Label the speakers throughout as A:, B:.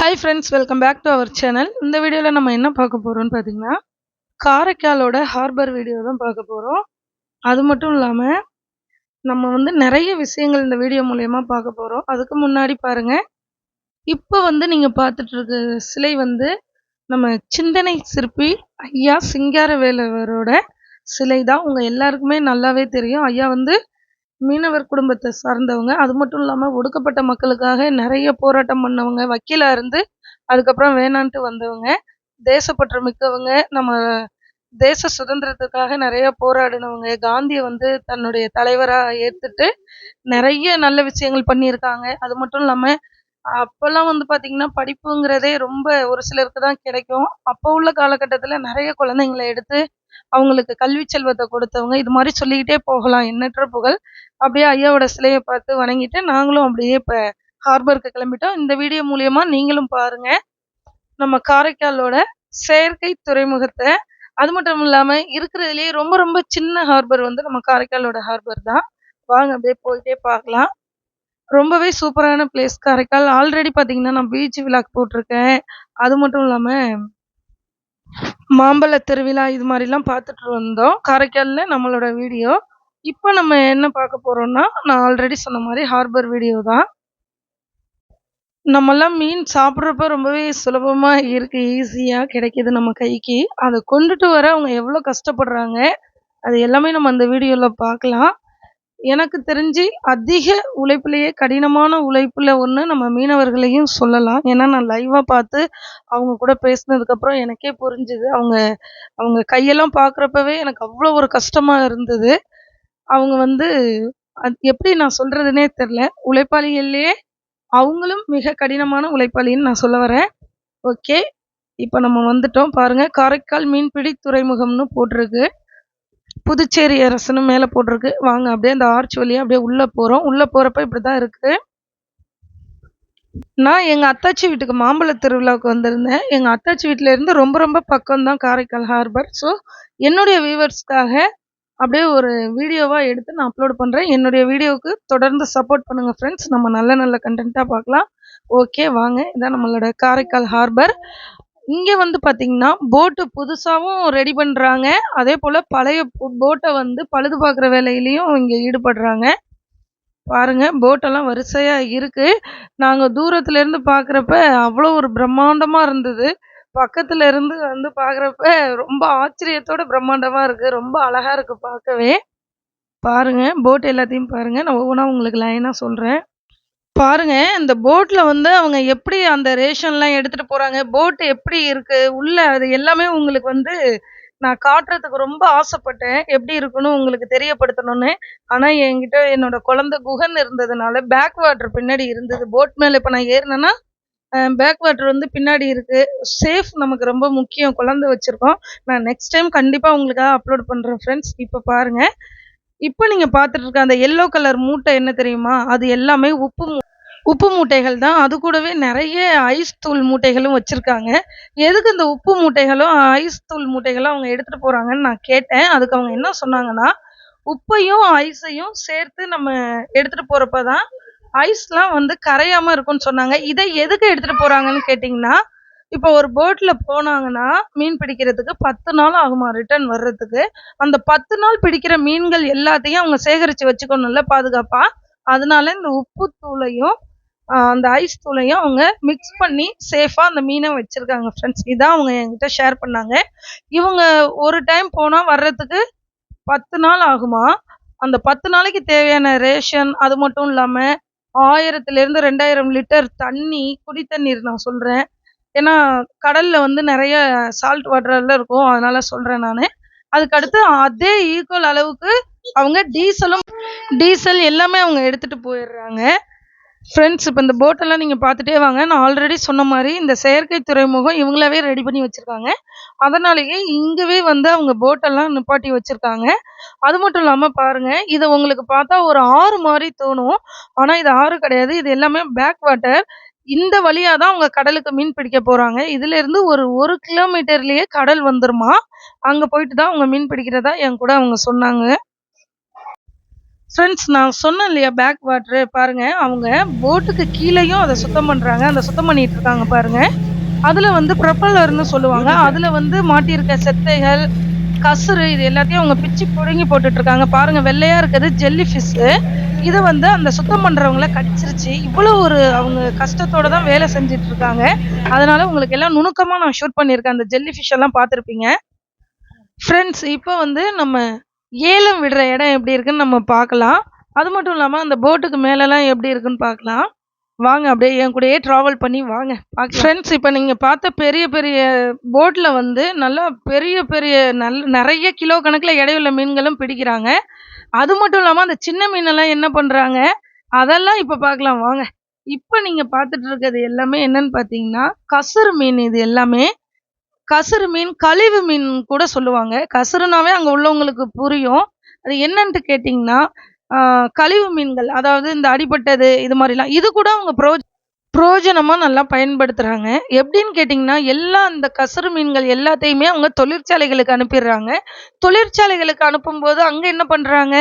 A: Hi friends, welcome back to our channel. இந்த வீடியோவில் நம்ம என்ன பார்க்க போகிறோம்னு பார்த்தீங்கன்னா, காரைக்காலோட ஹார்பர் வீடியோ தான் பார்க்க போகிறோம். அது மட்டும் இல்லாமல் நம்ம நிறைய விஷயங்கள் இந்த வீடியோ மூலயமா பார்க்க போகிறோம். அதுக்கு முன்னாடி பாருங்கள், இப்போ நீங்கள் பார்த்துட்டு இருக்க சிலை நம்ம சிந்தனை சிற்பி ஐயா சிங்காரவேலவரோட சிலை தான். உங்கள் எல்லாருக்குமே நல்லாவே தெரியும். ஐயா மீனவர் குடும்பத்தை சார்ந்தவங்க. அது மட்டும் இல்லாமல் ஒடுக்கப்பட்ட மக்களுக்காக நிறைய போராட்டம் பண்ணவங்க, வக்கீலாக இருந்து அதுக்கப்புறம் வேணான்ட்டு வந்தவங்க, தேசப்பற்று மிக்கவங்க, நம்ம தேச சுதந்திரத்துக்காக நிறைய போராடினவங்க, காந்தியை தன்னுடைய தலைவராக ஏற்றுட்டு நிறைய நல்ல விஷயங்கள் பண்ணியிருக்காங்க. அது மட்டும் இல்லாமல் அப்போல்லாம் பார்த்தீங்கன்னா படிப்புங்கிறதே ரொம்ப ஒரு சிலருக்கு தான் கிடைக்கும். அப்போ உள்ள காலகட்டத்தில் நிறைய குழந்தைங்களை எடுத்து அவங்களுக்கு கல்வி செல்வத்தை கொடுத்தவங்க. இது மாதிரி சொல்லிக்கிட்டே போகலாம், எண்ணற்ற புகழ். அப்படியே ஐயாவோட சிலையை பார்த்து வணங்கிட்டு நாங்களும் அப்படியே இப்போ ஹார்பருக்கு கிளம்பிட்டோம். இந்த வீடியோ மூலியமா நீங்களும் பாருங்க நம்ம காரைக்காலோட செயற்கை துறைமுகத்தை. அது மட்டும் இல்லாம இருக்கிறதுலயே ரொம்ப ரொம்ப சின்ன ஹார்பர் நம்ம காரைக்காலோட ஹார்பர் தான். வாங்க அப்படியே போயிட்டே பார்க்கலாம். ரொம்பவே சூப்பரான பிளேஸ் காரைக்கால். ஆல்ரெடி பார்த்தீங்கன்னா நான் பீச் விளாக் போட்டிருக்கேன். அது மட்டும் இல்லாம மாம்பழ திருவிழா இது மாதிரிலாம் பார்த்துட்டு வந்தோம் காரைக்கால்ல நம்மளோட வீடியோ. இப்போ நம்ம என்ன பார்க்க போறோம்னா, நான் ஆல்ரெடி சொன்ன மாதிரி ஹார்பர் வீடியோ தான். நம்மலாம் மீன் சாப்பிட்றப்ப ரொம்பவே சுலபமா இருக்கு, ஈஸியா கிடைக்குது நம்ம கைக்கு. அதை கொண்டுட்டு வர அவங்க எவ்வளோ கஷ்டப்படுறாங்க, அது எல்லாமே நம்ம அந்த வீடியோல பார்க்கலாம். எனக்கு தெரிஞ்சு அதிக உழைப்புலேயே கடினமான உழைப்புல ஒன்று நம்ம மீனவர்களையும் சொல்லலாம். ஏன்னா நான் லைவாக பார்த்து அவங்க கூட பேசினதுக்கப்புறம் எனக்கே புரிஞ்சுது. அவங்க அவங்க கையெல்லாம் பார்க்குறப்பவே எனக்கு அவ்வளோ ஒரு கஷ்டமாக இருந்தது. அவங்க அது எப்படி நான் சொல்கிறதுனே தெரில. உழைப்பாளிகள்லேயே அவங்களும் மிக கடினமான உழைப்பாளின்னு நான் சொல்ல வரேன். ஓகே, இப்போ நம்ம வந்துட்டோம் பாருங்கள். காரைக்கால் மீன்பிடி துறைமுகம்னு போட்டிருக்கு, புதுச்சேரி அரசுன்னு மேலே போட்டிருக்கு. வாங்க அப்படியே அந்த ஆர்ச் வழியாக அப்படியே உள்ளே போகிறோம். உள்ளே போகிறப்ப இப்படி தான் இருக்குது. நான் எங்கள் அத்தாச்சி வீட்டுக்கு மாம்பழ திருவிழாவுக்கு வந்திருந்தேன். எங்கள் அத்தாச்சி வீட்டிலேருந்து ரொம்ப ரொம்ப பக்கம்தான் காரைக்கால் ஹார்பர். ஸோ என்னுடைய வியூவர்ஸ்க்காக அப்படியே ஒரு வீடியோவாக எடுத்து நான் அப்லோட் பண்ணுறேன். என்னுடைய வீடியோவுக்கு தொடர்ந்து சப்போர்ட் பண்ணுங்கள் ஃப்ரெண்ட்ஸ். நம்ம நல்ல நல்ல கண்டென்ட்டாக பார்க்கலாம். ஓகே வாங்க, இதான் நம்மளோட காரைக்கால் ஹார்பர். இங்கே பார்த்தீங்கன்னா போட்டு புதுசாகவும் ரெடி பண்ணுறாங்க. அதே போல் பழைய போட்டை பழுது பார்க்குற வேலையிலையும் இங்கே ஈடுபடுறாங்க. பாருங்கள், போட்டெல்லாம் வரிசையாக இருக்குது. நாங்கள் தூரத்துலேருந்து பார்க்குறப்ப அவ்வளோ ஒரு பிரம்மாண்டமாக இருந்தது. பக்கத்துல இருந்து பார்க்குறப்ப ரொம்ப ஆச்சரியத்தோட பிரம்மாண்டமா இருக்கு. ரொம்ப அழகா இருக்கு பார்க்கவே. பாருங்க, போட் எல்லாத்தையும் பாருங்க. நான் ஒவ்வொன்றா உங்களுக்கு லைனா சொல்றேன். பாருங்க, இந்த போட்ல அவங்க எப்படி அந்த ரேஷன்லாம் எடுத்துட்டு போறாங்க, போட் எப்படி இருக்கு உள்ள, அது எல்லாமே உங்களுக்கு நான் காட்டுறதுக்கு ரொம்ப ஆசைப்பட்டேன். எப்படி இருக்குன்னு உங்களுக்கு தெரியப்படுத்தணும்னு. ஆனா என்கிட்ட என்னோட குழந்தை குகன் இருந்ததுனால பேக் வாட்டர் பின்னாடி இருந்தது. போட் மேல இப்ப நான் ஏறினேன்னா பேக் வாட்டர் பின்னாடி இருக்கு. சேஃப் நமக்கு ரொம்ப முக்கியம். குழந்தை வச்சிருக்கோம். நான் நெக்ஸ்ட் டைம் கண்டிப்பா உங்களுக்காக அப்லோட் பண்றேன் ஃப்ரெண்ட்ஸ். இப்போ பாருங்க, இப்போ நீங்க பார்த்துட்டு இருக்க அந்த எல்லோ கலர் மூட்டை என்ன தெரியுமா? அது எல்லாமே உப்பு மூட்டைகள் தான். அது கூடவே நிறைய ஐஸ் தூள் மூட்டைகளும் வச்சிருக்காங்க. எதுக்கு இந்த உப்பு மூட்டைகளும் ஐஸ் தூள் மூட்டைகளும் அவங்க எடுத்துட்டு போறாங்கன்னு நான் கேட்டேன். அதுக்கு அவங்க என்ன சொன்னாங்கன்னா, உப்பையும் ஐஸையும் சேர்த்து நம்ம எடுத்துட்டு போறப்பதான் ஐஸ்லாம் கரையாம இருக்கும்னு சொன்னாங்க. இதை எதுக்கு எடுத்துட்டு போறாங்கன்னு கேட்டிங்கன்னா, இப்போ ஒரு போட்ல போனாங்கன்னா மீன் பிடிக்கிறதுக்கு 10 நாள் ஆகுமா ரிட்டர்ன் வர்றதுக்கு. அந்த 10 நாள் பிடிக்கிற மீன்கள் எல்லாத்தையும் அவங்க சேகரிச்சு வச்சுக்கணும்ல பாதுகாப்பா. அதனால இந்த உப்பு தூளையும் அந்த ஐஸ் தூளையும் அவங்க மிக்ஸ் பண்ணி சேஃபா அந்த மீனை வச்சிருக்காங்க ஃப்ரெண்ட்ஸ். இதான் அவங்க என்கிட்ட ஷேர் பண்ணாங்க. இவங்க ஒரு டைம் போனா வர்றதுக்கு 10 நாள் ஆகுமா. அந்த 10 நாளைக்கு தேவையான ரேஷன், அது மட்டும் இல்லாம 1000லேருந்து 2000 லிட்டர் தண்ணி, குடி தண்ணீர் நான் சொல்றேன். ஏன்னா கடல்ல நிறைய சால்ட் வாட்டர் எல்லாம் இருக்கும், அதனால சொல்றேன் நானு. அதுக்கு அடுத்து அதே ஈக்குவல் அளவுக்கு அவங்க டீசல் எல்லாமே அவங்க எடுத்துட்டு போயிடுறாங்க ஃப்ரெண்ட்ஸ். இப்போ இந்த போட்டெல்லாம் நீங்கள் பார்த்துட்டே வாங்க. நான் ஆல்ரெடி சொன்ன மாதிரி இந்த செயற்கை துறைமுகம் இவங்களாவே ரெடி பண்ணி வச்சுருக்காங்க. அதனாலேயே இங்கவே அவங்க போட்டெல்லாம் நிப்பாட்டி வச்சுருக்காங்க. அது மட்டும் இல்லாமல் பாருங்கள், இதை உங்களுக்கு பார்த்தா ஒரு ஆறு மாதிரி தோணும். ஆனால் இது ஆறு கிடையாது, இது எல்லாமே பேக் வாட்டர். இந்த வழியாக தான் அவங்க கடலுக்கு மீன் பிடிக்க போகிறாங்க. இதுலேருந்து ஒரு கிலோமீட்டர்லேயே கடல் வந்துருமா. அங்கே போயிட்டு தான் அவங்க மீன் பிடிக்கிறதா என் கூட அவங்க சொன்னாங்க. ஃப்ரெண்ட்ஸ், நான் சொன்னேன் இல்லையா பேக் வாட்டரு பாருங்க, அவங்க போட்டுக்கு கீழேயும் அதை சுத்தம் பண்றாங்க. அந்த சுத்தம் பண்ணிட்டு இருக்காங்க பாருங்க. அதுல வந்து ப்ரொப்பல்லர்ன்னு சொல்லுவாங்க. அதுல வந்து மாட்டியிருக்க செத்தைகள், கசுறு இது எல்லாத்தையும் அவங்க பிச்சு புடுங்கி போட்டுட்டு இருக்காங்க. பாருங்க, வெள்ளையா இருக்கிறது ஜெல்லி ஃபிஷ்ஷு. இது வந்து அந்த சுத்தம் பண்றவங்கள கடிச்சிருச்சு. இவ்வளோ ஒரு அவங்க கஷ்டத்தோட தான் வேலை செஞ்சுட்டு இருக்காங்க. அதனால உங்களுக்கு எல்லாம் நுணுக்கமா நான் ஷூட் பண்ணியிருக்கேன். அந்த ஜெல்லி ஃபிஷ் எல்லாம் பார்த்துருப்பீங்க. ஃப்ரெண்ட்ஸ், இப்போ வந்து நம்ம ஏலம் விடுற இடம் எப்படி இருக்குன்னு நம்ம பார்க்கலாம். அது மட்டும் இல்லாம அந்த போட்டுக்கு மேலலாம் எப்படி இருக்குன்னு பார்க்கலாம். வாங்க, அப்படியே என் கூடயே ட்ராவல் பண்ணி வாங்க பார்க்கலாம். ஃப்ரெண்ட்ஸ், இப்போ நீங்க பார்த்த பெரிய பெரிய போட்ல வந்து நல்லா பெரிய பெரிய நிறைய கிலோ கணக்குல எடையுள்ள மீன்களும் பிடிக்கிறாங்க. அது மட்டும் இல்லாம அந்த சின்ன மீனெல்லாம் என்ன பண்றாங்க, அதெல்லாம் இப்ப பார்க்கலாம் வாங்க. இப்ப நீங்க பார்த்துட்டு இருக்கிறது எல்லாமே என்னன்னு பார்த்தீங்கன்னா, கசுறு மீன். இது எல்லாமே கசுறு மீன், கழிவு மீன் கூட சொல்லுவாங்க. கசுறுனாவே அங்க உள்ளவங்களுக்கு புரியும். அது என்னன்ட்டு கேட்டீங்கன்னா, கழிவு மீன்கள். அதாவது இந்த அடிபட்டது இது மாரிலாம். இது கூட அவங்க புரோஜனமா நல்லா பயன்படுத்துறாங்க. எப்படின்னு கேட்டீங்கன்னா, எல்லா அந்த கசுறு மீன்கள் எல்லாத்தையுமே அவங்க தொழிற்சாலைகளுக்கு அனுப்பிடுறாங்க. தொழிற்சாலைகளுக்கு அனுப்பும்போது அங்க என்ன பண்றாங்க,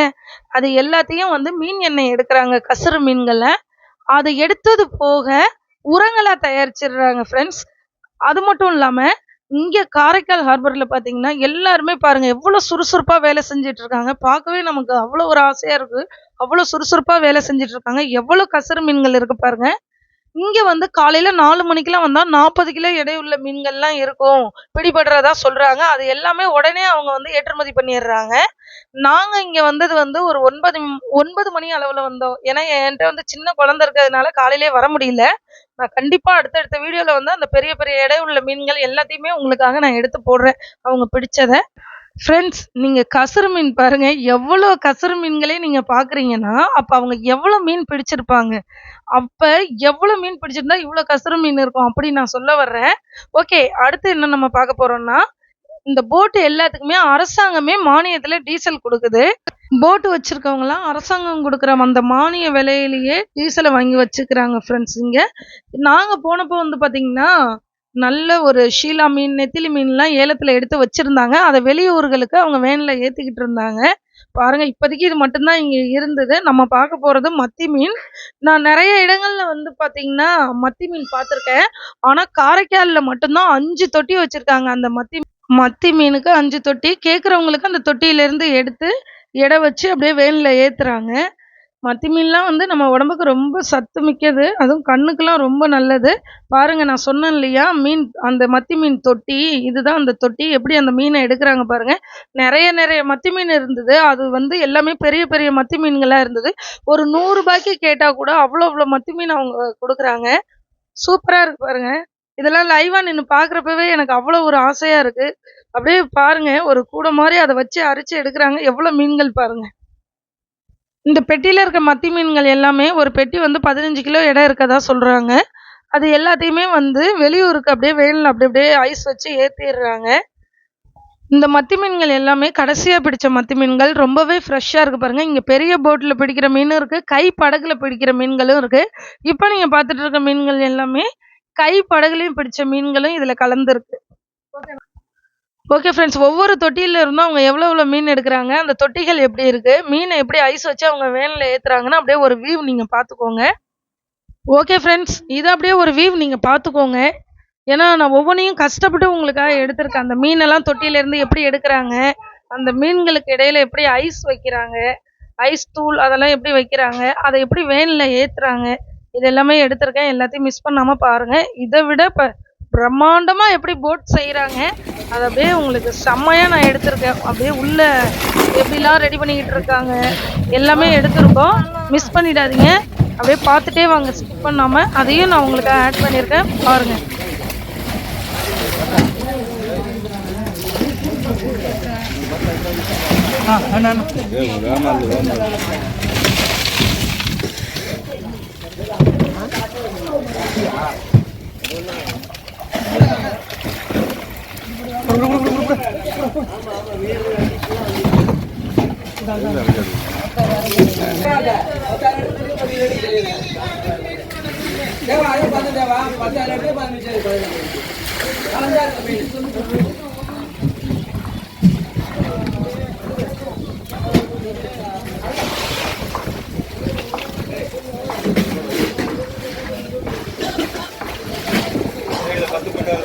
A: அது எல்லாத்தையும் வந்து மீன் எண்ணெய் எடுக்குறாங்க கசுறு மீன்கள. அத எடுத்தது போக உரங்களா தயாரிச்சிடுறாங்க ஃப்ரெண்ட்ஸ். அது மட்டும் இல்லாம இங்க காரைக்கால் ஹார்பர்ல பாத்தீங்கன்னா எல்லாருமே பாருங்க எவ்வளவு சுறுசுறுப்பா வேலை செஞ்சுட்டு இருக்காங்க. பார்க்கவே நமக்கு அவ்வளவு ஒரு ஆசையா இருக்கு. அவ்வளவு சுறுசுறுப்பா வேலை செஞ்சுட்டு இருக்காங்க. எவ்வளவு கசரு மீன்கள் இருக்கு பாருங்க. இங்க வந்து காலையில 4 மணிக்கெல்லாம் வந்தா 40 கிலோ எடை உள்ள மீன்கள்லாம் இருக்கும் பிடிபடுறதா சொல்றாங்க. அது எல்லாமே உடனே அவங்க வந்து ஏற்றுமதி பண்ணிடுறாங்க. நாங்க இங்க வந்தது வந்து ஒரு 9 மணி அளவுல வந்தோம். ஏன்னா என்கிட்ட வந்து சின்ன குழந்தை இருக்கிறதுனால காலையிலே வர முடியல. நான் கண்டிப்பா அடுத்தடுத்த வீடியோல வந்து அந்த பெரிய பெரிய எடை உள்ள மீன்கள் எல்லாத்தையுமே உங்களுக்காக நான் எடுத்து போடுறேன், அவங்க பிடிச்சத. ஃப்ரெண்ட்ஸ், நீங்க கசரு மீன் பாருங்க. எவ்வளோ கசரு மீன்களே நீங்க பார்க்குறீங்கன்னா, அப்ப அவங்க எவ்வளோ மீன் பிடிச்சிருப்பாங்க. அப்ப எவ்வளோ மீன் பிடிச்சிருந்தா இவ்வளோ கசரு மீன் இருக்கும் அப்படின்னு நான் சொல்ல வர்றேன். ஓகே, அடுத்து என்ன நம்ம பார்க்க போறோம்னா, இந்த போட் எல்லாத்துக்குமே அரசாங்கமே மானியத்துல டீசல் குடுக்குது. போட் வச்சிருக்கவங்கலாம் அரசாங்கம் குடுக்குற அந்த மானிய விலையிலேயே டீசல வாங்கி வச்சுக்கிறாங்க ஃப்ரெண்ட்ஸ் இங்க. நாங்க போனப்போ வந்து பார்த்தீங்கன்னா, நல்ல ஒரு ஷீலா மீன், நெத்திலி மீன்லாம் ஏலத்துல எடுத்து வச்சிருந்தாங்க. அத வெளியூர்களுக்கு அவங்க வேன்ல ஏத்திக்கிட்டு இருந்தாங்க. பாருங்க, இப்போதைக்கு இது மட்டும் தான் இங்க இருந்தது. நம்ம பார்க்க போறது மத்தி மீன். நான் நெறைய இடங்கள்ல வந்து பார்த்தீங்கன்னா, மத்தி மீன் பார்த்துருக்கேன். ஆனா காரைக்கால்ல மட்டும் தான் 5 தொட்டி வச்சிருக்காங்க. அந்த மத்தி மீனுக்கு 5 தொட்டி. கேட்குறவங்களுக்கு அந்த தொட்டியிலேருந்து எடுத்து எடை வச்சு அப்படியே வேன்ல ஏத்துறாங்க. மத்தி மீன்லாம் வந்து நம்ம உடம்புக்கு ரொம்ப சத்து மிக்கது. அதுவும் கண்ணுக்கெல்லாம் ரொம்ப நல்லது. பாருங்க, நான் சொன்னேன் இல்லையா, அந்த மத்தி மீன் தொட்டி. இதுதான் அந்த தொட்டி. எப்படி அந்த மீனை எடுக்குறாங்க பாருங்க. நெறைய நெறைய மத்தி மீன் இருந்தது. அது வந்து எல்லாமே பெரிய பெரிய மத்தி மீன்களா இருந்தது. ஒரு ரூ. 100க்கு கேட்டா கூட அவ்வளோ அவ்வளோ மத்தி மீன் அவங்க குடுக்குறாங்க. சூப்பரா இருக்கு பாருங்க. இதெல்லாம் லைவா நின்னு பார்க்குறப்பவே எனக்கு அவ்வளோ ஒரு ஆசையா இருக்கு. அப்படியே பாருங்க, ஒரு கூட மாரி அத வச்சு அரிச்சு எடுக்குறாங்க. எவ்வளோ மீன்கள் பாருங்க. இந்த பெட்டியில இருக்க மத்தி மீன்கள் எல்லாமே ஒரு பெட்டி வந்து 15 கிலோ எடை இருக்கதா சொல்றாங்க. அது எல்லாத்தையுமே வந்து வெளியூருக்கு அப்படியே வேன்ல அப்படி அப்படியே ஐஸ் வச்சு ஏத்திடுறாங்க. இந்த மத்தி மீன்கள் எல்லாமே கடைசியா பிடிச்ச மத்தி மீன்கள். ரொம்பவே ஃப்ரெஷ்ஷா இருக்கு பாருங்க. இங்க பெரிய போட்ல பிடிக்கிற மீனும் இருக்கு. கை படகுல பிடிக்கிற மீன்களும் இருக்கு. இப்ப நீங்க பார்த்துட்டு இருக்க மீன்கள் எல்லாமே கை படகுலயும் பிடிச்ச மீன்களும் இதுல கலந்துருக்கு. ஓகே ஃப்ரெண்ட்ஸ், ஒவ்வொரு தொட்டியில இருந்தும் அவங்க எவ்வளோ மீன் எடுக்குறாங்க, அந்த தொட்டிகள் எப்படி இருக்கு, மீனை எப்படி ஐஸ் வச்சு அவங்க வேன்ல ஏத்துறாங்கன்னு அப்படியே ஒரு வியூ நீங்க பார்த்துக்கோங்க. ஓகே ஃப்ரெண்ட்ஸ், இது அப்படியே ஒரு வியூ நீங்க பார்த்துக்கோங்க. ஏன்னா நான் ஒவ்வொன்றையும் கஷ்டப்பட்டு உங்களுக்காக எடுத்திருக்கேன். அந்த மீனெல்லாம் தொட்டியிலேருந்து எப்படி எடுக்குறாங்க, அந்த மீன்களுக்கு இடையில எப்படி ஐஸ் வைக்கிறாங்க, ஐஸ் தூள் அதெல்லாம் எப்படி வைக்கிறாங்க, அதை எப்படி வேன்ல ஏத்துறாங்க, இது எல்லாமே எடுத்திருக்கேன். எல்லாத்தையும் மிஸ் பண்ணாம பாருங்க. இதை விட பிரம்மாண்டமா எப்படி போட் செய்யறாங்க, அதை அப்படியே உங்களுக்கு செம்மையா நான் எடுத்திருக்கேன். அப்படியே உள்ள எப்படிலாம் ரெடி பண்ணிக்கிட்டு இருக்காங்க எல்லாமே எடுத்திருக்கோம். மிஸ் பண்ணிடாதீங்க, அப்படியே பார்த்துட்டே வாங்க, ஸ்கிப் பண்ணாம. அதையும் நான் உங்களுக்கு ஆட் பண்ணியிருக்கேன், பாருங்க. ஓகே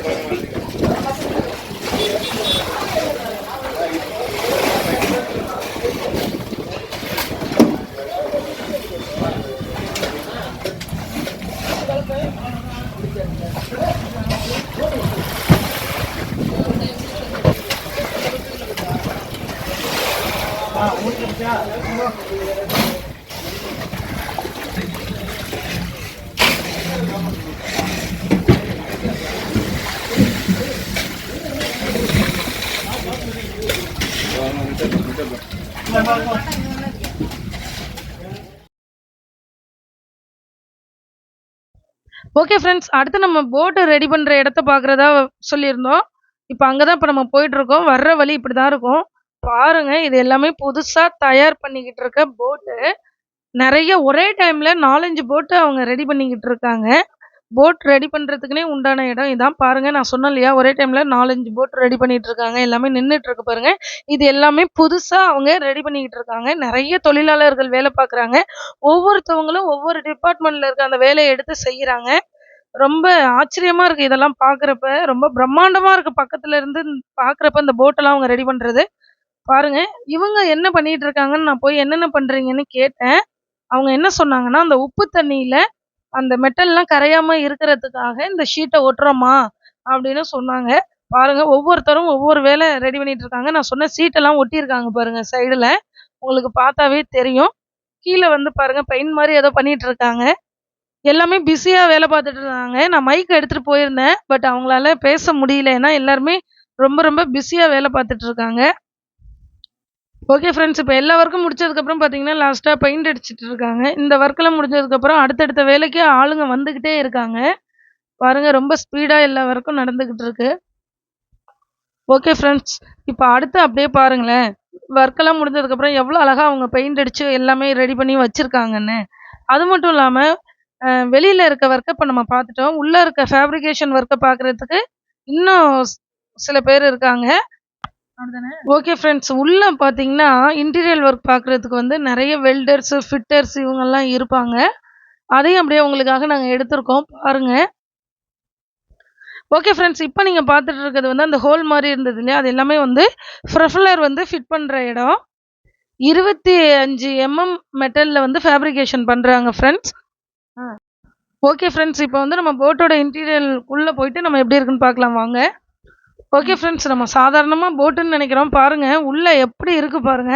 A: ஃப்ரெண்ட்ஸ், அடுத்து நம்ம போட்டு ரெடி பண்ற இடத்த பார்க்குறதா சொல்லியிருந்தோம். இப்ப அங்க தான் இப்ப நம்ம போயிட்டுருக்கோம். வர்ற வழி இப்படிதான் இருக்கும். பாருங்க, இது எல்லாமே புதுசா தயார் பண்ணிக்கிட்டு இருக்க போட்டு. நெறைய ஒரே டைம்ல 4, 5 போட்டு அவங்க ரெடி பண்ணிக்கிட்டு இருக்காங்க. போட் ரெடி பண்றதுக்குன்னே உண்டான இடம் இதான். பாருங்க, நான் சொன்னேன் இல்லையா? ஒரே டைம்ல 4, 5 போட் ரெடி பண்ணிட்டு இருக்காங்க. எல்லாமே நின்னுட்டு இருக்கு பாருங்க. இது எல்லாமே புதுசா அவங்க ரெடி பண்ணிக்கிட்டு இருக்காங்க. நெறைய தொழிலாளர்கள் வேலை பார்க்குறாங்க. ஒவ்வொருத்தவங்களும் ஒவ்வொரு டிபார்ட்மெண்ட்ல இருக்க அந்த வேலைய எடுத்து செய்றாங்க. ரொம்ப ஆச்சரியமா இருக்கு இதெல்லாம் பார்க்குறப்ப. ரொம்ப பிரம்மாண்டமா இருக்கு பக்கத்துல இருந்து பார்க்குறப்ப இந்த போட்டெல்லாம் அவங்க ரெடி பண்றது. பாருங்க, இவங்க என்ன பண்ணிட்டு இருக்காங்கன்னு நான் போய் என்னென்ன பண்றீங்கன்னு கேட்டேன். அவங்க என்ன சொன்னாங்கன்னா, அந்த உப்பு தண்ணீல அந்த மெட்டல்லாம் கரையாம இருக்கிறதுக்காக இந்த ஷீட்ட ஒட்டுறோமா அப்படின்னு சொன்னாங்க. பாருங்க, ஒவ்வொருத்தரும் ஒவ்வொரு வேலை ரெடி பண்ணிட்டு இருக்காங்க. நான் சொன்ன சீட்டெல்லாம் ஒட்டியிருக்காங்க பாருங்க சைடுல. உங்களுக்கு பார்த்தாவே தெரியும். கீழ வந்து பாருங்க பெயிண்ட் மாரி ஏதோ பண்ணிட்டு இருக்காங்க. எல்லாமே பிஸியா வேலை பார்த்துட்டு இருந்தாங்க. நான் மைக் எடுத்துட்டு போயிருந்தேன். பட் அவங்களால பேச முடியல. ஏன்னா எல்லாருமே ரொம்ப ரொம்ப பிஸியா வேலை பார்த்துட்டு இருக்காங்க. ஓகே ஃப்ரெண்ட்ஸ், இப்ப எல்லா ஒர்க்கும் முடிச்சதுக்கப்புறம் பார்த்தீங்கன்னா, லாஸ்ட்டா பெயிண்ட் அடிச்சுட்டு இருக்காங்க. இந்த ஒர்க்லாம் முடிஞ்சதுக்கப்புறம் அடுத்தடுத்த வேலைக்கு ஆளுங்க வந்துகிட்டே இருக்காங்க. பாருங்க, ரொம்ப ஸ்பீடா எல்லா ஒர்க்கும் நடந்துகிட்டு இருக்கு. ஓகே ஃப்ரெண்ட்ஸ், இப்ப அடுத்து அப்படியே பாருங்களேன். ஒர்க்கெல்லாம் முடிஞ்சதுக்கப்புறம் எவ்வளோ அழகா அவங்க பெயிண்ட் அடிச்சு எல்லாமே ரெடி பண்ணி வச்சிருக்காங்கன்னு. அது மட்டும் இல்லாம, வெளியில இருக்க ஒர்க்க இப்ப நம்ம பார்த்துட்டோம். உள்ள இருக்க ஃபேப்ரிகேஷன் ஒர்க்க பார்க்குறதுக்கு இன்னும் சில பேர் இருக்காங்க. அப்படிதானே? ஓகே ஃப்ரெண்ட்ஸ், உள்ள பார்த்தீங்கன்னா, இன்டீரியர் ஒர்க் பார்க்குறதுக்கு வந்து நெறைய வெல்டர்ஸ், ஃபிட்டர்ஸ் இவங்கலாம் இருப்பாங்க. அதையும் அப்படியே உங்களுக்காக நாங்க எடுத்திருக்கோம். பாருங்க. ஓகே ஃப்ரெண்ட்ஸ், இப்ப நீங்க பார்த்துட்டு இருக்கிறது வந்து அந்த ஹோல் மாரி இருந்தது இல்லையா? அது எல்லாமே வந்து ப்ரொஃபலர் வந்து ஃபிட் பண்ற இடம். 25 மெட்டல்ல வந்து ஃபேப்ரிகேஷன் பண்றாங்க ஃப்ரெண்ட்ஸ். ஆ. ஓகே ஃப்ரெண்ட்ஸ், இப்ப வந்து நம்ம போட்டோட இன்டீரியர் உள்ள போயிட்டு நம்ம எப்படி இருக்குன்னு பார்க்கலாம் வாங்க. ஓகே ஃப்ரெண்ட்ஸ், நம்ம சாதாரணமா போட்டுன்னு நெனைக்கிறோம். பாருங்க, உள்ள எப்படி இருக்கு பாருங்க.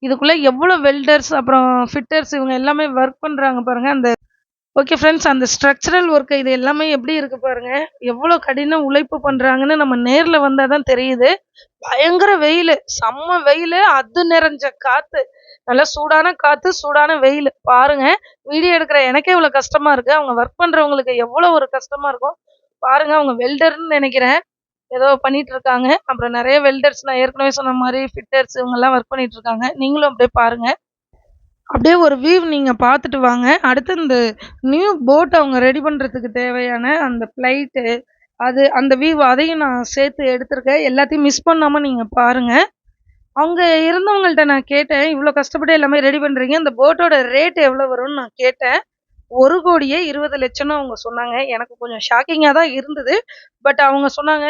A: இதுக்குள்ள எவ்வளோ வெல்டர்ஸ், அப்புறம் ஃபிட்டர்ஸ் இவங்க எல்லாமே ஒர்க் பண்றாங்க பாருங்க. ஓகே ஃப்ரெண்ட்ஸ், அந்த ஸ்ட்ரக்சரல் ஒர்க் இது எல்லாமே எப்படி இருக்கு பாருங்க. எவ்வளோ கடின உழைப்பு பண்றாங்கன்னு நம்ம நேர்ல வந்தா தான் தெரியுது. பயங்கர வெயிலு, செம்ம வெயிலு, அது நிறைஞ்ச காத்து. நல்லா சூடான காத்து, சூடான வெயிலு. பாருங்க, வீடியோ எடுக்கிற எனக்கே இவ்வளோ கஷ்டமா இருக்கு. அவங்க ஒர்க் பண்றவங்களுக்கு எவ்வளோ ஒரு கஷ்டமா இருக்கும். பாருங்க, அவங்க வெல்டர்ன்னு நெனைக்கிறேன். ஏதோ பண்ணிட்டு இருக்காங்க. அப்புறம் நெறைய வெல்டர்ஸ் நான் ஏற்கனவே சொன்ன மாரி ஃபிட்டர்ஸ் இவங்கலாம் ஒர்க் பண்ணிட்டு இருக்காங்க. நீங்களும் அப்படியே பாருங்க. அப்படியே ஒரு வியூ நீங்க பார்த்துட்டு வாங்க. அடுத்து இந்த நியூ போட் அவங்க ரெடி பண்றதுக்கு தேவையான அந்த பிளைட்டு, அது அந்த வியூ அதையும் நான் சேர்த்து எடுத்திருக்கேன். எல்லாத்தையும் மிஸ் பண்ணாம நீங்க பாருங்க. அங்க இருந்தவங்கள்ட்ட நான் கேட்டேன், "இவ்ளோ கஷ்டப்பட்டு எல்லாமே ரெடி பண்றீங்க. இந்த போட்டோட ரேட் எவ்வளோ வரும்னு?" நான் கேட்டேன். 1,20,00,000 அவங்க சொன்னாங்க. எனக்கு கொஞ்சம் ஷாக்கிங்கா தான் இருந்தது. பட் அவங்க சொன்னாங்க,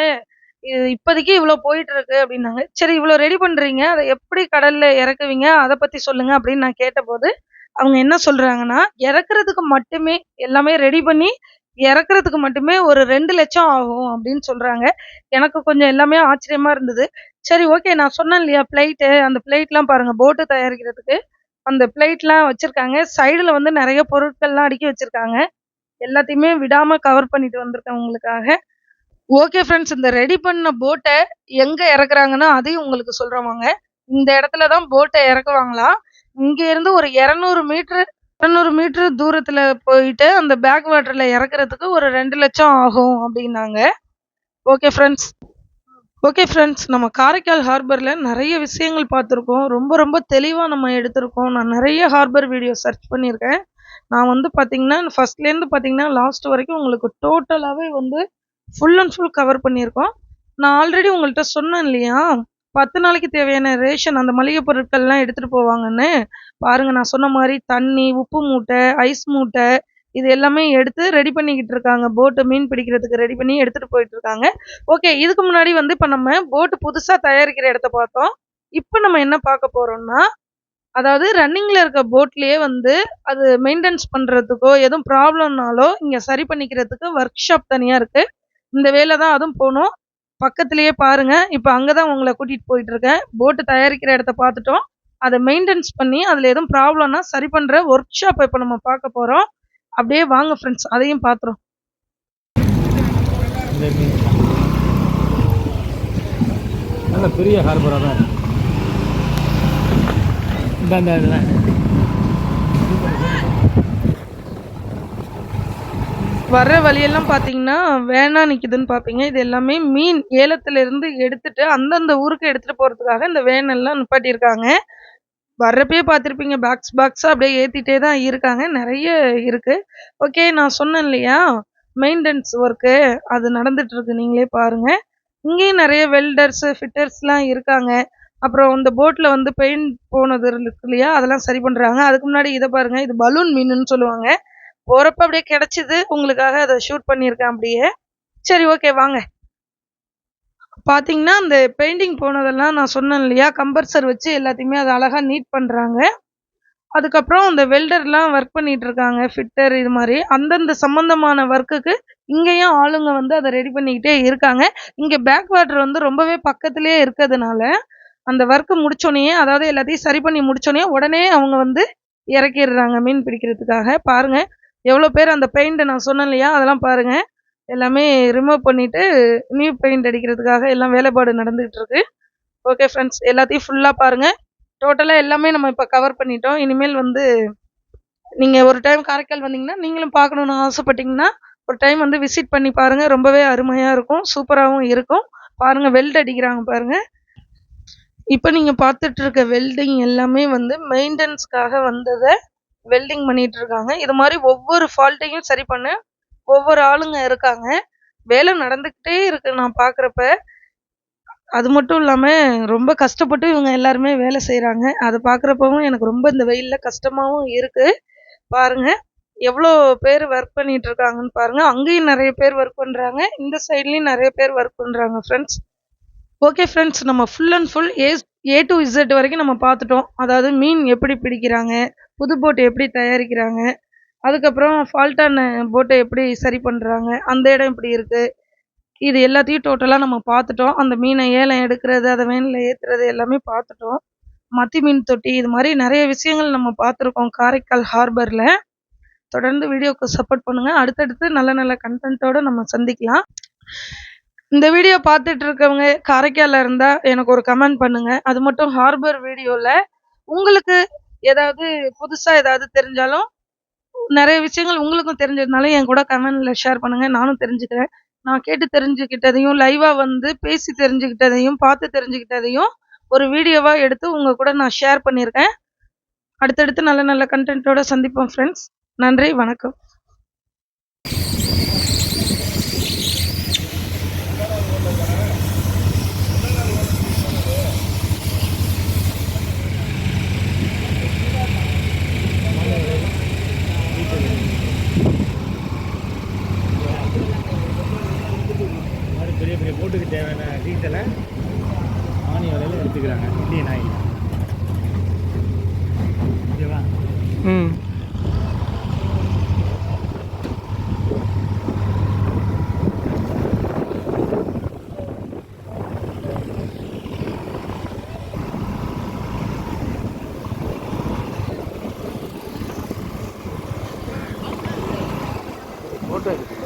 A: இப்போதைக்கு இவ்ளோ போயிட்டுருக்கு" அப்டின்னாங்க. சரி, இவ்ளோ ரெடி பண்றீங்க. அத எப்படி கடல்ல இறக்குவீங்க? அத பத்தி சொல்லுங்க அப்படின்னு நான் கேட்டபோது, அவங்க என்ன சொல்றாங்கன்னா, இறக்குறதுக்கு மட்டுமே எல்லாமே ரெடி பண்ணி இறக்குறதுக்கு மட்டுமே ஒரு 2,00,000 ஆகும் அப்படின்னு சொல்றாங்க. எனக்கு கொஞ்சம் எல்லாமே ஆச்சரியமா இருந்தது. சரி, ஓகே, நான் சொன்னேன் இல்லையா பிளைட்டு, அந்த பிளைட்லாம் பாருங்க போட்டு தயாரிக்கிறதுக்கு. அந்த பிளைட்லாம் வச்சிருக்காங்க. சைடுல வந்து நெறைய பொருட்கள்லாம் அடுக்கி வச்சிருக்காங்க. எல்லாத்தையுமே விடாம கவர் பண்ணிட்டு வந்திருக்கேன் உங்களுக்காக. ஓகே ஃப்ரெண்ட்ஸ், இந்த ரெடி பண்ண போட்ட எங்க இறக்குறாங்கன்னா, அதையும் உங்களுக்கு சொல்றேன் வாங்க. இந்த இடத்துல தான் போட்ட இறக்குவாங்களாம். இங்க இருந்து ஒரு 200 மீட்டர் தூரத்துல போயிட்டு அந்த பேக் வாட்டர்ல இறக்குறதுக்கு ஒரு 2,00,000 ஆகும் அப்டின்னாங்க. Okay friends. ஓகே ஃப்ரெண்ட்ஸ், நம்ம காரைக்கால் ஹார்பர்ல நெறைய விஷயங்கள் பார்த்துருக்கோம். ரொம்ப ரொம்ப தெளிவா நம்ம எடுத்திருக்கோம். நான் நெறைய ஹார்பர் வீடியோ சர்ச் பண்ணியிருக்கேன். நான் வந்து பார்த்தீங்கன்னா, ஃபர்ஸ்ட்லேருந்து பார்த்தீங்கன்னா, லாஸ்ட் வரைக்கும் உங்களுக்கு டோட்டலாவே வந்து ஃபுல் அண்ட் ஃபுல் கவர் பண்ணியிருக்கோம். நான் ஆல்ரெடி உங்கள்ட்ட சொன்னேன் இல்லையா? 10 நாளைக்கு தேவையான ரேஷன் அந்த மளிகை பொருட்கள்லாம் எடுத்துட்டு போவாங்கன்னு. பாருங்க, நான் சொன்ன மாரி தண்ணி, உப்பு மூட்டை, ஐஸ் மூட்டை இது எல்லாமே எடுத்து ரெடி பண்ணிக்கிட்டு இருக்காங்க. போட்டு மீன் பிடிக்கிறதுக்கு ரெடி பண்ணி எடுத்துட்டு போயிட்டு இருக்காங்க. ஓகே, இதுக்கு முன்னாடி வந்து இப்ப நம்ம போட் புதுசா தயாரிக்கிற இடத்த பார்த்தோம். இப்ப நம்ம என்ன பார்க்க போறோம்னா, அதாவது ரன்னிங்ல இருக்க போட்லயே வந்து அது மெயின்டெனன்ஸ் பண்றதுக்கோ, எதுவும் ப்ராப்ளம்னாலோ இங்க சரி பண்ணிக்கிறதுக்கு ஒர்க் ஷாப் தனியா இருக்கு. இந்த வேல தான் அதுவும் போணும். பக்கத்திலேயே பாருங்க. இப்ப அங்க தான் உங்கள கூட்டிட்டு போயிட்டு இருக்கேன். போட் தயாரிக்கிற இடத்த பார்த்துட்டோம். அத மெயின்டெனன்ஸ் பண்ணி அதுல எதுவும் ப்ராப்ளம்னா சரி பண்ற ஒர்க் ஷாப்ப இப்ப நம்ம பார்க்க போறோம். அப்படியே வாங்க ஃப்ரெண்ட்ஸ், அதையும் பார்த்துருவோம்.
B: நல்ல பெரிய ஹார்பராக தான் இருக்கு.
A: வர்ற வழியெல்லாம் பார்த்தீங்கன்னா, வேனா நிக்குதுன்னு பார்ப்பீங்க. இது எல்லாமே மீன் ஏலத்திலிருந்து எடுத்துட்டு அந்தந்த ஊருக்கு எடுத்துட்டு போறதுக்காக இந்த வேன் எல்லாம் நிப்பாட்டியிருக்காங்க. வர்றப்பயே பார்த்துருப்பீங்க, பாக்ஸா அப்படியே ஏத்திட்டே தான் இருக்காங்க. நெறைய இருக்கு. ஓகே, நான் சொன்னேன் இல்லையா? மெயின்டனன்ஸ் ஒர்க்கு அது நடந்துட்டு இருக்கு. நீங்களே பாருங்க. இங்கேயும் நெறைய வெல்டர்ஸ், ஃபிட்டர்ஸ்லாம் இருக்காங்க. அப்புறம் இந்த போட்ல வந்து பெயிண்ட் போனது இருக்கு இல்லையா? அதெல்லாம் சரி பண்றாங்க. அதுக்கு முன்னாடி இத பாருங்க. இது பலூன் மீனுன்னு சொல்லுவாங்க. போறப்ப அப்படியே கிடைச்சது. உங்களுக்காக அத ஷூட் பண்ணியிருக்கேன் அப்படியே. சரி, ஓகே, வாங்க. பார்த்தீங்கன்னா, அந்த பெயிண்டிங் போனதெல்லாம் நான் சொன்னேன் இல்லையா? கம்பர்சர் வச்சு எல்லாத்தையுமே அத அழகா நீட் பண்றாங்க. அதுக்கப்புறம் அந்த வெல்டர்லாம் ஒர்க் பண்ணிட்டு இருக்காங்க. ஃபிட்டர் இது மாரி. அந்தந்த சம்பந்தமான ஒர்க்குக்கு இங்கேயும் ஆளுங்க வந்து அத ரெடி பண்ணிக்கிட்டே இருக்காங்க. இங்க பேக் வாட்டர் வந்து ரொம்பவே பக்கத்திலேயே இருக்கதுனால, அந்த ஒர்க் முடிச்சோனயே, அதாவது எல்லாத்தையும் சரி பண்ணி முடிச்சோனயே, உடனே அவங்க வந்து இறக்கிர்றாங்க மீன் பிடிக்கிறதுக்காக. பாருங்க, எவ்வளோ பேர் அந்த பெயிண்ட் நான் சொன்னேன் இல்லையா? அதெல்லாம் பாருங்க. எல்லாமே ரிமூவ் பண்ணிட்டு, நியூ பெயிண்ட் அடிக்கிறதுக்காக எல்லாம் வேலைப்பாடு நடந்துகிட்டு இருக்கு. ஓகே ஃப்ரெண்ட்ஸ், எல்லாத்தையும் ஃபுல்லா பாருங்க. டோட்டலா எல்லாமே நம்ம இப்ப கவர் பண்ணிட்டோம். இனிமேல் வந்து நீங்க ஒரு டைம் காரைக்கால் வந்தீங்கன்னா, நீங்களும் பார்க்கணும்னு ஆசைப்பட்டீங்கன்னா, ஒரு டைம் வந்து விசிட் பண்ணி பாருங்க. ரொம்பவே அருமையா இருக்கும். சூப்பராவும் இருக்கும். பாருங்க, வெல்ட் அடிக்கிறாங்க பாருங்க. இப்ப நீங்க பார்த்துட்டு இருக்க வெல்டிங் எல்லாமே வந்து மெயின்டனன்ஸ்க்காக வந்தத வெல்டிங் பண்ணிட்டு இருக்காங்க. இது மாரி ஒவ்வொரு ஃபால்ட்டையும் சரி பண்ண ஒவ்வொரு ஆளுங்க இருக்காங்க. வேலை நடந்துகிட்டே இருக்கு நான் பார்க்குறப்ப. அது மட்டும் இல்லாம ரொம்ப கஷ்டப்பட்டு இவங்க எல்லாருமே வேலை செய்றாங்க. அத பார்க்குறப்பவும் எனக்கு ரொம்ப இந்த வெயில்ல கஷ்டமாவும் இருக்கு. பாருங்க, எவ்ளோ பேர் ஒர்க் பண்ணிட்டு இருக்காங்கன்னு பாருங்க. அங்கேயும் நெறைய பேர் ஒர்க் பண்றாங்க. இந்த சைட்லயும் நெறைய பேர் ஒர்க் பண்றாங்க ஃப்ரெண்ட்ஸ். ஓகே ஃப்ரெண்ட்ஸ், நம்ம full and full A to Z வரைக்கும் நம்ம பார்த்துட்டோம். அதாவது மீன் எப்படி பிடிக்கிறாங்க, புது போட் எப்படி தயாரிக்கிறாங்க, அதுக்கப்புறம் ஃபால்ட்டான போட்ட எப்படி சரி பண்றாங்க, அந்த இடம் எப்படி இருக்கு, இது எல்லாத்தையும் டோட்டலா நம்ம பார்த்துட்டோம். அந்த மீனை ஏலம் எடுக்கிறது, அத வேன்ல ஏத்துறது எல்லாமே பார்த்துட்டோம். மத்தி மீன் தொட்டி இது மாரி நெறைய விஷயங்கள் நம்ம பார்த்துருக்கோம் காரைக்கால் ஹார்பர்ல. தொடர்ந்து வீடியோக்கு சப்போர்ட் பண்ணுங்க. அடுத்தடுத்து நல்ல நல்ல கன்டென்ட்டோட நம்ம சந்திக்கலாம். இந்த வீடியோ பார்த்துட்டு இருக்கவங்க காரைக்கால்ல இருந்தா எனக்கு ஒரு கமெண்ட் பண்ணுங்க. அது மட்டும் ஹார்பர் வீடியோல உங்களுக்கு ஏதாவது புதுசா ஏதாவது தெரிஞ்சாலும், நெறைய விஷயங்கள் உங்களுக்கும் தெரிஞ்சதுனால என் கூட கமெண்ட்ல ஷேர் பண்ணுங்க. நானும் தெரிஞ்சுக்கிறேன். நான் கேட்டு தெரிஞ்சுக்கிட்டதையும், லைவா வந்து பேசி தெரிஞ்சுக்கிட்டதையும், பார்த்து தெரிஞ்சுக்கிட்டதையும் ஒரு வீடியோவா எடுத்து உங்க கூட நான் ஷேர் பண்ணியிருக்கேன். அடுத்தடுத்து நல்ல நல்ல கன்டென்ட்டோட சந்திப்போம் ஃப்ரெண்ட்ஸ். நன்றி, வணக்கம்.
B: பெரிய பெரிய போட்டுக்கு தேவையான டீட்டெயிலை ஆணி வலையில் எடுத்துக்கிறாங்க. Indian oil. ஓகேவா? போட்டோ எடுத்து